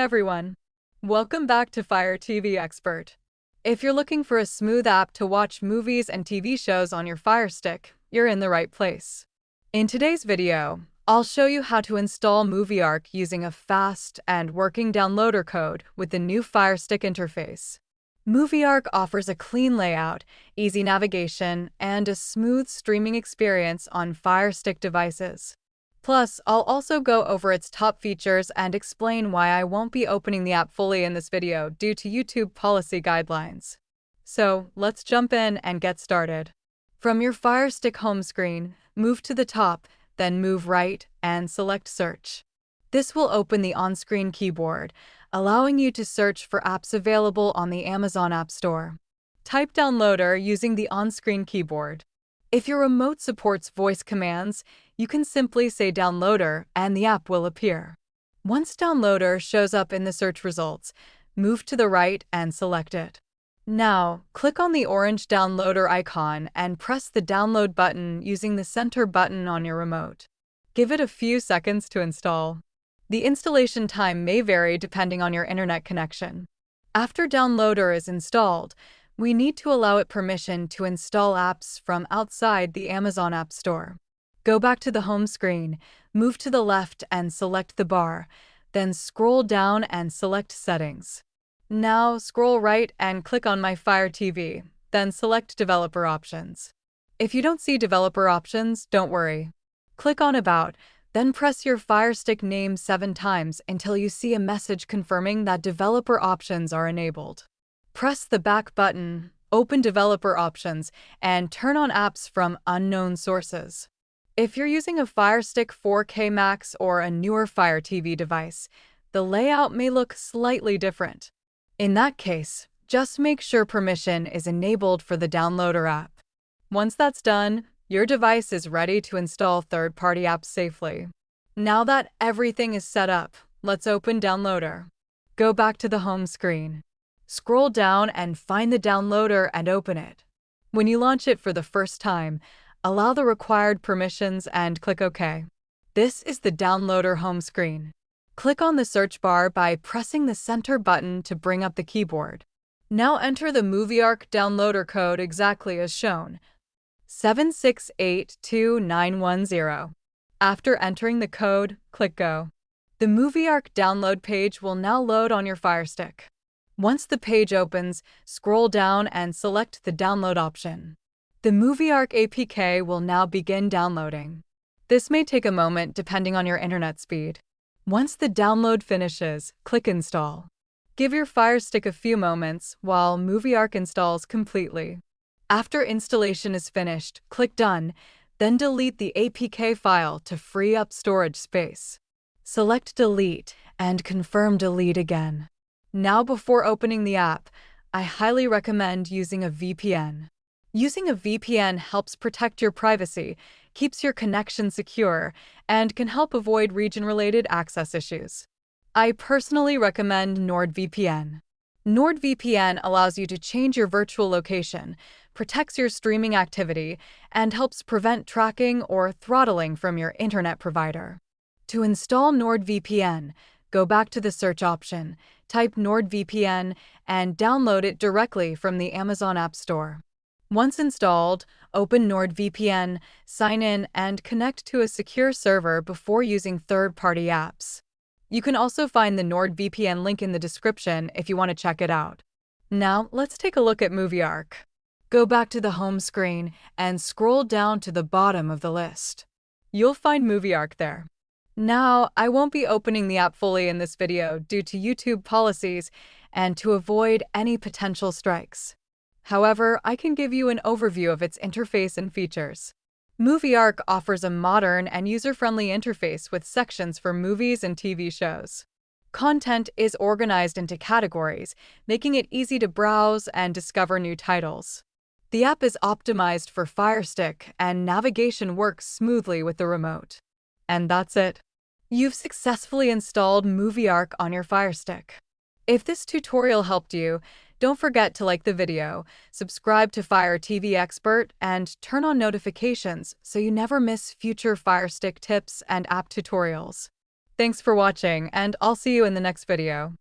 everyone. Welcome back to Fire TV Expert. If you're looking for a smooth app to watch movies and TV shows on your Fire Stick, you're in the right place. In today's video, I'll show you how to install MovieArk using a fast and working downloader code with the new Fire Stick interface. MovieArk offers a clean layout, easy navigation, and a smooth streaming experience on Fire Stick devices. Plus, I'll also go over its top features and explain why I won't be opening the app fully in this video due to YouTube policy guidelines. So, let's jump in and get started. From your Fire Stick home screen, move to the top, then move right and select Search. This will open the on-screen keyboard, allowing you to search for apps available on the Amazon App Store. Type Downloader using the on-screen keyboard. If your remote supports voice commands, you can simply say Downloader and the app will appear. Once Downloader shows up in the search results, move to the right and select it. Now, click on the orange Downloader icon and press the Download button using the center button on your remote. Give it a few seconds to install. The installation time may vary depending on your internet connection. After Downloader is installed, we need to allow it permission to install apps from outside the Amazon App Store. Go back to the home screen, move to the left and select the bar, then scroll down and select Settings. Now scroll right and click on My Fire TV, then select Developer Options. If you don't see Developer Options, don't worry. Click on About, then press your Fire Stick name 7 times until you see a message confirming that Developer Options are enabled. Press the back button, open Developer Options, and turn on apps from unknown sources. If you're using a Fire Stick 4K Max or a newer Fire TV device, the layout may look slightly different. In that case, just make sure permission is enabled for the Downloader app. Once that's done, your device is ready to install third-party apps safely. Now that everything is set up, let's open Downloader. Go back to the home screen. Scroll down and find the Downloader and open it. When you launch it for the first time, allow the required permissions and click OK. This is the Downloader home screen. Click on the search bar by pressing the center button to bring up the keyboard. Now enter the MovieArk downloader code exactly as shown, 7682910. After entering the code, click Go. The MovieArk download page will now load on your Fire Stick. Once the page opens, scroll down and select the download option. The MovieArk APK will now begin downloading. This may take a moment depending on your internet speed. Once the download finishes, click Install. Give your Fire Stick a few moments while MovieArk installs completely. After installation is finished, click Done, then delete the APK file to free up storage space. Select Delete and confirm Delete again. Now, before opening the app, I highly recommend using a VPN. Using a VPN helps protect your privacy, keeps your connection secure, and can help avoid region-related access issues. I personally recommend NordVPN. NordVPN allows you to change your virtual location, protects your streaming activity, and helps prevent tracking or throttling from your internet provider. To install NordVPN, go back to the search option, type NordVPN, and download it directly from the Amazon App Store. Once installed, open NordVPN, sign in, and connect to a secure server before using third-party apps. You can also find the NordVPN link in the description if you want to check it out. Now, let's take a look at MovieArk. Go back to the home screen and scroll down to the bottom of the list. You'll find MovieArk there. Now, I won't be opening the app fully in this video due to YouTube policies and to avoid any potential strikes. However, I can give you an overview of its interface and features. MovieArk offers a modern and user-friendly interface with sections for movies and TV shows. Content is organized into categories, making it easy to browse and discover new titles. The app is optimized for Fire Stick, and navigation works smoothly with the remote. And that's it. You've successfully installed MovieArk on your Fire Stick. If this tutorial helped you, don't forget to like the video, subscribe to Fire TV Expert, and turn on notifications so you never miss future Fire Stick tips and app tutorials. Thanks for watching, and I'll see you in the next video.